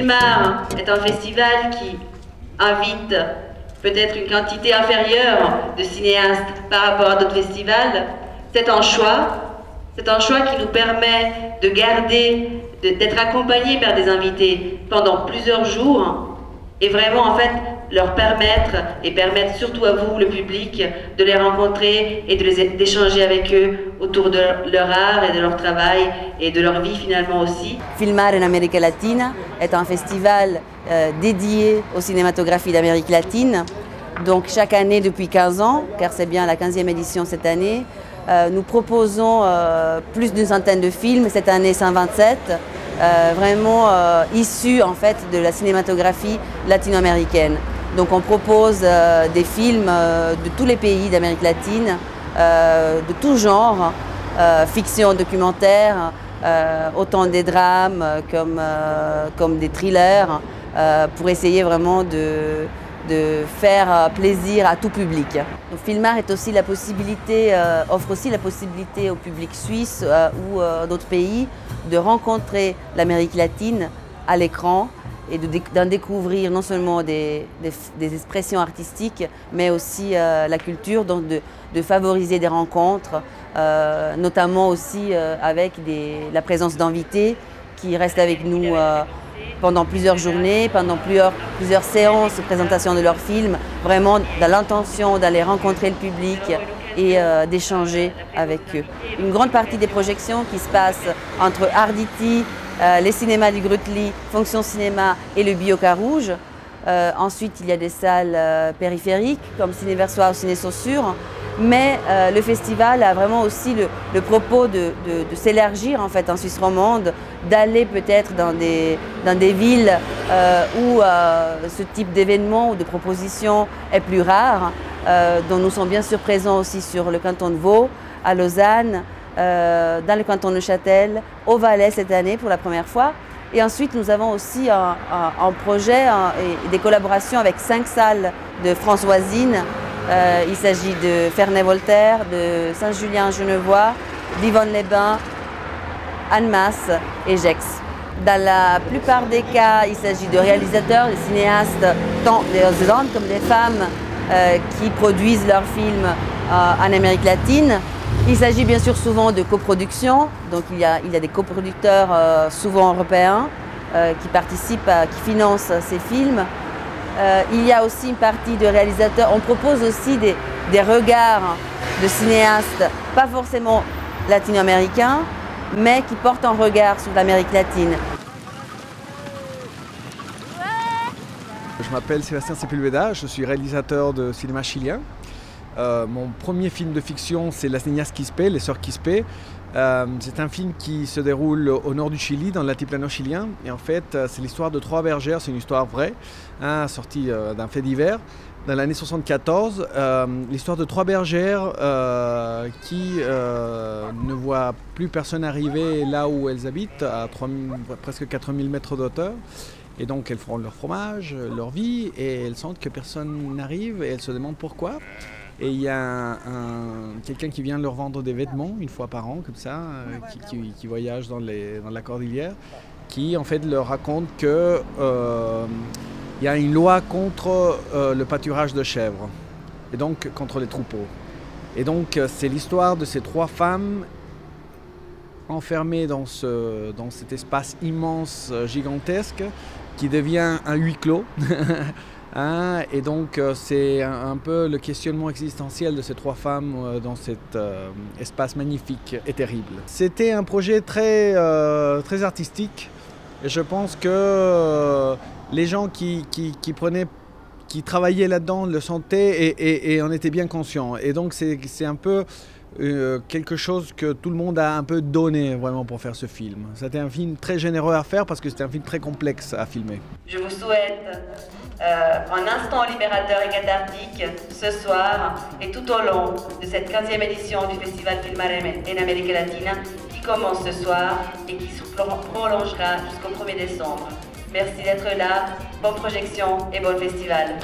Filmar est un festival qui invite peut-être une quantité inférieure de cinéastes par rapport à d'autres festivals. C'est un choix qui nous permet de garder, d'être accompagnés par des invités pendant plusieurs jours et vraiment en fait leur permettre surtout à vous, le public, de les rencontrer et d'échanger avec eux autour de leur art et de leur travail et de leur vie finalement aussi. Filmar en Amérique latine est un festival dédié aux cinématographies d'Amérique latine. Donc chaque année depuis 15 ans, car c'est bien la 15e édition cette année, nous proposons plus d'une centaine de films, cette année 127, vraiment issus en fait de la cinématographie latino-américaine. Donc on propose des films de tous les pays d'Amérique latine, de tout genre, fiction, documentaire, autant des drames comme des thrillers, pour essayer vraiment de faire plaisir à tout public. Donc, Filmar est aussi offre aussi la possibilité au public suisse ou d'autres pays de rencontrer l'Amérique latine à l'écran et d'en découvrir non seulement des expressions artistiques, mais aussi la culture, donc de favoriser des rencontres, notamment aussi avec la présence d'invités qui restent avec nous pendant plusieurs journées, pendant plusieurs séances de présentation de leurs films, vraiment dans l'intention d'aller rencontrer le public et d'échanger avec eux. Une grande partie des projections qui se passent entre Arditi, les cinémas du Grutli, Fonction Cinéma et le Bio-Carouge. Ensuite, il y a des salles périphériques comme Ciné Versoix ou Ciné Saussure. Mais le festival a vraiment aussi le propos de s'élargir en fait en Suisse romande, d'aller peut-être dans des villes où ce type d'événement ou de proposition est plus rare, dont nous sommes bien sûr présents aussi sur le canton de Vaud, à Lausanne, dans le canton de Neuchâtel, au Valais cette année pour la première fois. Et ensuite, nous avons aussi un projet et des collaborations avec 5 salles de France voisine. Il s'agit de Ferney-Voltaire, de Saint-Julien-Genevois, d'Yvonne-les-Bains, Annemasse et Gex. Dans la plupart des cas, il s'agit de réalisateurs, de cinéastes, tant des hommes comme des femmes qui produisent leurs films en Amérique latine. Il s'agit bien sûr souvent de coproduction, donc il y a des coproducteurs souvent européens qui participent, qui financent ces films. Il y a aussi une partie de réalisateurs, on propose aussi des regards de cinéastes, pas forcément latino-américains, mais qui portent un regard sur l'Amérique latine. Je m'appelle Sébastien Sepulveda, je suis réalisateur de cinéma chilien. Mon premier film de fiction, c'est Las Niñas Quispe, Les Sœurs Quispe. C'est un film qui se déroule au nord du Chili, dans l'altiplano chilien. Et en fait, c'est l'histoire de 3 bergères, c'est une histoire vraie, sortie d'un fait divers. Dans l'année 74, l'histoire de 3 bergères qui ne voient plus personne arriver là où elles habitent, à presque 4000 mètres d'auteur. Et donc elles font leur fromage, leur vie, et elles sentent que personne n'arrive, et elles se demandent pourquoi. Et il y a quelqu'un qui vient leur vendre des vêtements une fois par an, comme ça, qui voyage dans la cordillère, qui en fait leur raconte que il y a une loi contre le pâturage de chèvres, et donc contre les troupeaux. Et donc c'est l'histoire de ces 3 femmes enfermées dans cet espace immense, gigantesque, qui devient un huis clos. Et donc c'est un peu le questionnement existentiel de ces 3 femmes dans cet espace magnifique et terrible. C'était un projet très artistique, et je pense que les gens qui travaillaient là-dedans le sentaient et en étaient bien conscients. Et donc c'est un peu quelque chose que tout le monde a un peu donné vraiment pour faire ce film. C'était un film très généreux à faire parce que c'était un film très complexe à filmer. Je vous souhaite un instant libérateur et cathartique ce soir et tout au long de cette 15e édition du Festival Filmar en Amérique Latine qui commence ce soir et qui se prolongera jusqu'au 1er décembre. Merci d'être là, bonne projection et bon festival.